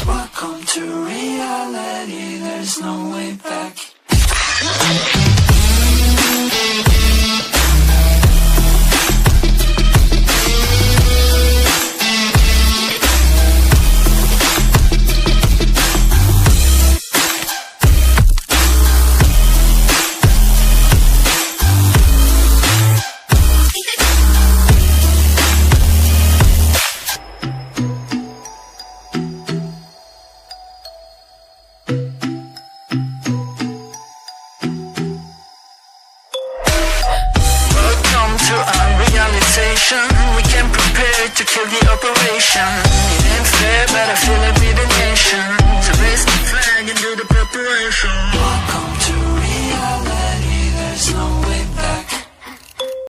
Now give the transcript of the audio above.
Welcome to reality, there's no way back. We can prepare to kill the operation. It ain't fair, but I feel it with the nation. To raise the flag and do the preparation.